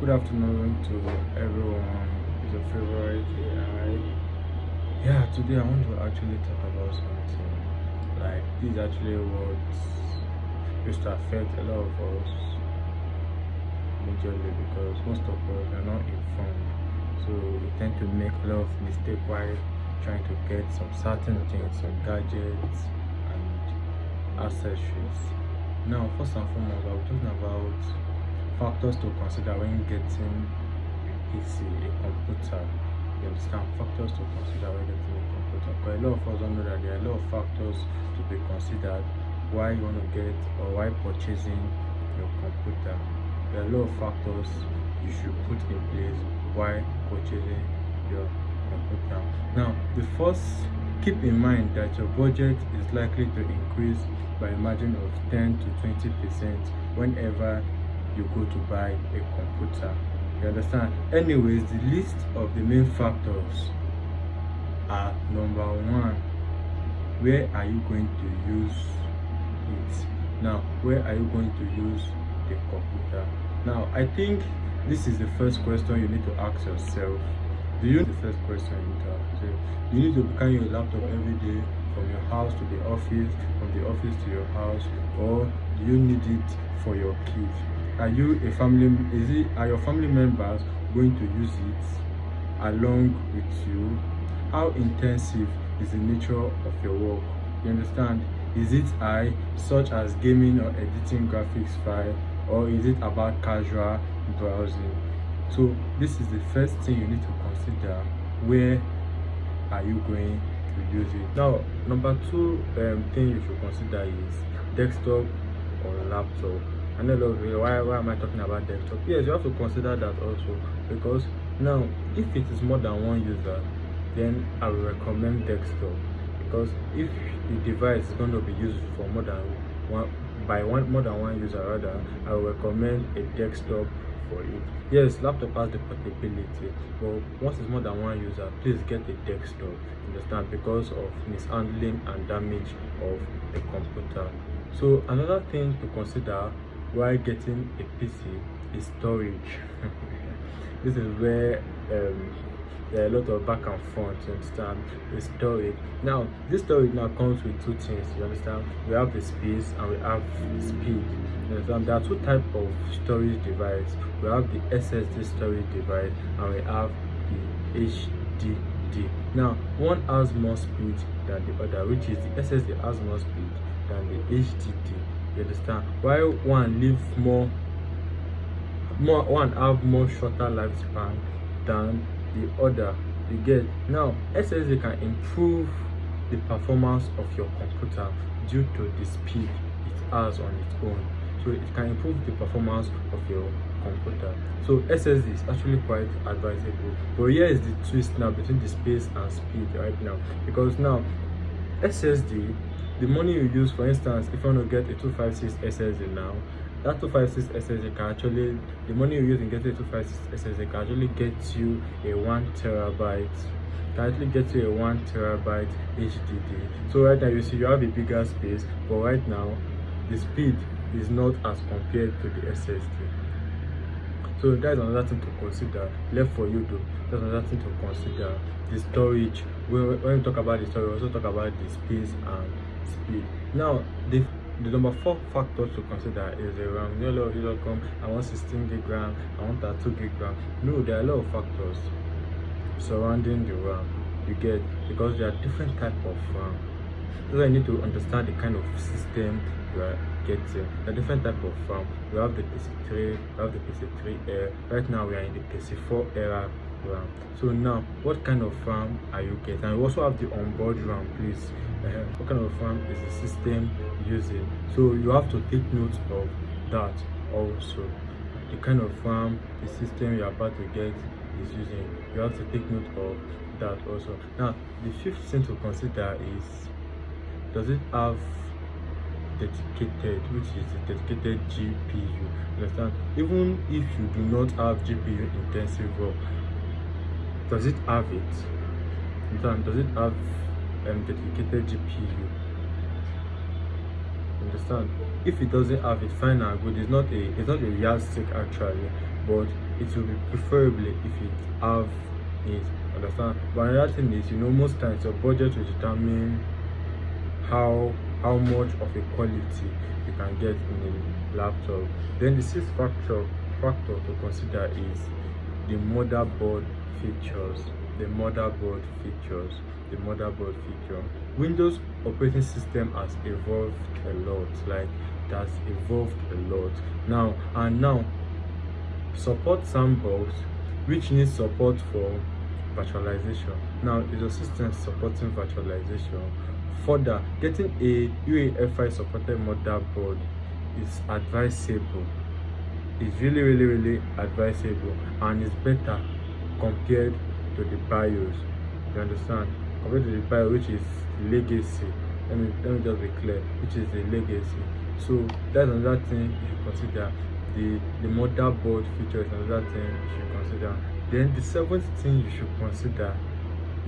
Good afternoon to everyone. It's your favorite AI. Yeah, today I want to actually talk about something. Like, this is actually what used to affect a lot of us majorly because most of us are not informed. So we tend to make a lot of mistakes while trying to get some certain things, some gadgets and accessories. Now, first and foremost, I was talking about factors to consider when getting a PC, a computer. You understand? Factors to consider when getting a computer. Because a lot of us don't know that there are a lot of factors to be considered why you want to get or why purchasing your computer. There are a lot of factors you should put in place while purchasing your computer. Now, the first, keep in mind that your budget is likely to increase by a margin of 10 to 20% whenever you go to buy a computer. You understand? Anyways, the list of the main factors are: number one, where are you going to use it? Now, where are you going to use the computer? Now, I think this is the first question you need to ask yourself. The first question you need to ask yourself? Do you need to carry your laptop every day from your house to the office, from the office to your house, or do you need it for your kids? Are you a family? Are your family members going to use it along with you? How intensive is the nature of your work? You understand? Is it high, such as gaming or editing graphics file, or is it about casual browsing? So this is the first thing you need to consider. Where are you going to use it? Now, number two thing you should consider is desktop or laptop. I know a lot of you, why am I talking about desktop? Yes, you have to consider that also, because now if it is more than one user, then I will recommend desktop, because if the device is going to be used for more than one user rather, I will recommend a desktop for it. Yes, laptop has the portability, but once it's more than one user, please get a desktop. Understand? Because of mishandling and damage of a computer. So another thing to consider while getting a PC is storage. This is where there are a lot of back and front. You understand? The storage. Now, this storage now comes with two things. You understand? We have the space and we have the speed. You understand? There are two types of storage device. We have the SSD storage device and we have the HDD. Now, one has more speed than the other, which is the SSD has more speed than the HDD. You understand? While one live one have more shorter lifespan than the other. You get? Now, SSD can improve the performance of your computer due to the speed it has on its own. So it can improve the performance of your computer. So SSD is actually quite advisable. But here is the twist now between the space and speed right now, because now SSD, the money you use, for instance, if you want to get a 256 SSD now, that 256 SSD can actually, the money you use in getting a 256 SSD can actually get you a 1 terabyte, can actually get you a 1 terabyte HDD. So right now you see you have a bigger space, but right now the speed is not as compared to the SSD. So that's another thing to consider. Left for you though. That's another thing to consider. The storage. When we talk about the storage, we also talk about the space and speed. Now, the number four factor to consider is the RAM. You know, a lot of people come, I want 16 gig RAM, I want that 2 gig RAM. No, there are a lot of factors surrounding the RAM. You get? Because there are different type of RAM. So I need to understand the kind of system you are getting. The different type of RAM. We have the PC3, we have the PC3 Air. Right now we are in the PC4 era RAM. So now, what kind of RAM are you getting? And we also have the onboard RAM, please. What kind of RAM is the system using? So you have to take note of that also. The kind of RAM the system you're about to get is using. You have to take note of that also. Now, the fifth thing to consider is, does it have dedicated, which is the dedicated GPU? Understand? Even if you do not have GPU intensive work, does it have it? Understand? Does it have dedicated GPU? Understand? If it doesn't have it, fine and good. It's not a yardstick actually. but it will be preferably if it have it, understand. But another thing is, most times your budget will determine how much of a quality you can get in a laptop. Then the sixth factor to consider is the motherboard features. The motherboard feature. Windows operating system has evolved a lot. Like, it has evolved a lot now. Support sandbox, which needs support for virtualization. Now, is your system supporting virtualization? Further, getting a UEFI supported motherboard is advisable. It's really advisable, and it's better compared to the BIOS. You understand? Compared to the BIOS, which is legacy. Let me just be clear, which is the legacy. So that's another thing you should consider. The motherboard feature is another thing you should consider. Then the seventh thing you should consider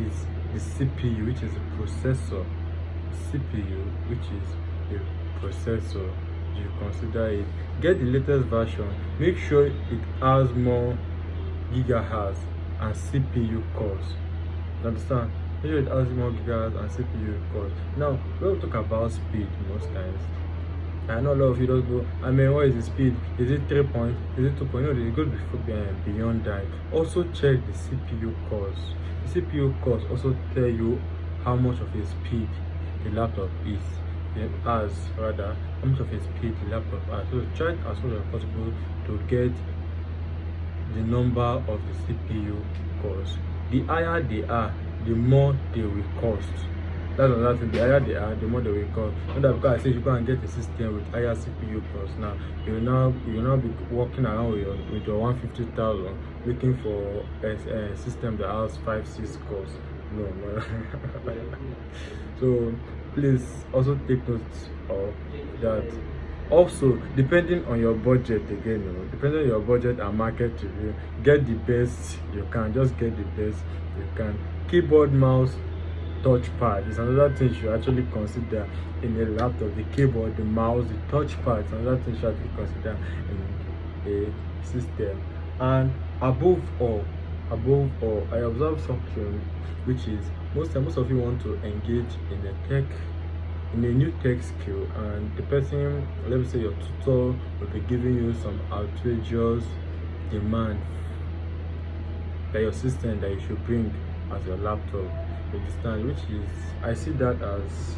is the CPU, which is the processor. CPU, which is the processor. You consider it. Get the latest version. Make sure it has more gigahertz and CPU cores. You understand? Make sure it has more gigahertz and CPU cores. Now, when we talk about speed, most times, I know a lot of you don't go, what is the speed? Is it 3 points? Is it 2 points? No, they go beyond that. Also check the CPU cores. The CPU cores also tell you how much of a speed the laptop is. How much of a speed the laptop has. So try as much as possible to get the number of the CPU cores. The higher they are, the more they will cost. That's another thing. The higher they are, the more they will cost. Not that because I say you go and get a system with higher CPU cores, now you will now be walking around with your 150,000 looking for a system that has 5-6 cores. No. So please also take note of that. Also, depending on your budget, again, depending on your budget and market review, get the best you can. Just get the best you can. Keyboard, mouse, touchpad is another thing you should actually consider in a laptop. The keyboard, the mouse, the touchpad is another thing you should actually consider in a system. And above all, I observe something, which is most of you want to engage in a new tech skill, and the person, let me say your tutor, will be giving you some outrageous demand that your system that you should bring as your laptop. You understand? Which is, I see that as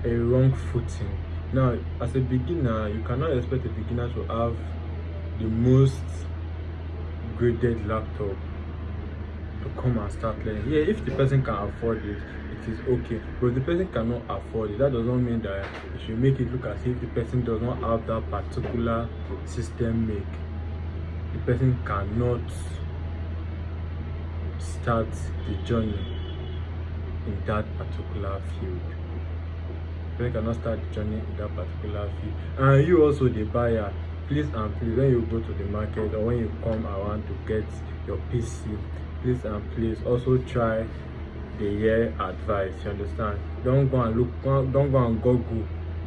a wrong footing. Now, as a beginner, you cannot expect a beginner to have the most graded laptop to come and start learning. Yeah, if the person can afford it, it is okay. But if the person cannot afford it, that does not mean that you should make it look as if the person does not have that particular system make. The person cannot start the journey in that particular field. The person cannot start the journey in that particular field. And you also, the buyer, please and please, when you go to the market or when you come around to get your PC, please and please also try the year advice. You understand? Don't go and Google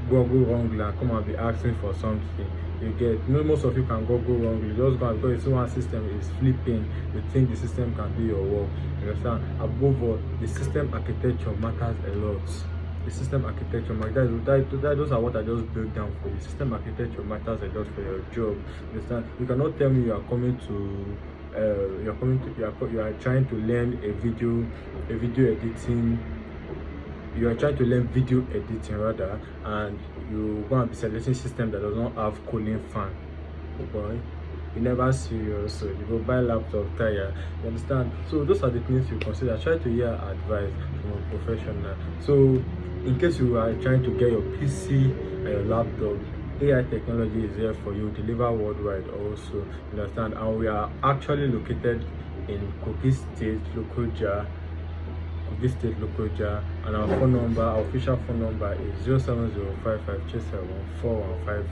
wrongly and come and be asking for something. You get, most of you can Google wrongly. Just go, because you see one system is flipping, you think the system can do your work. You understand? Above all, the system architecture matters a lot. The system architecture matters. Those are what I just broke down for you. System architecture matters a lot for your job. You understand? You cannot tell me you are coming to you are trying to learn video editing. You are trying to learn video editing rather, and you go and be selecting system that does not have cooling fan. Boy, you never serious, so you go buy laptop tire. You understand? So those are the things you consider. Try to hear advice from a professional. So in case you are trying to get your PC and your laptop, AI technology is here for you, deliver worldwide also. You understand? And we are actually located in Kogi State, Lokoja, and our phone number, our official phone number is 07055374157.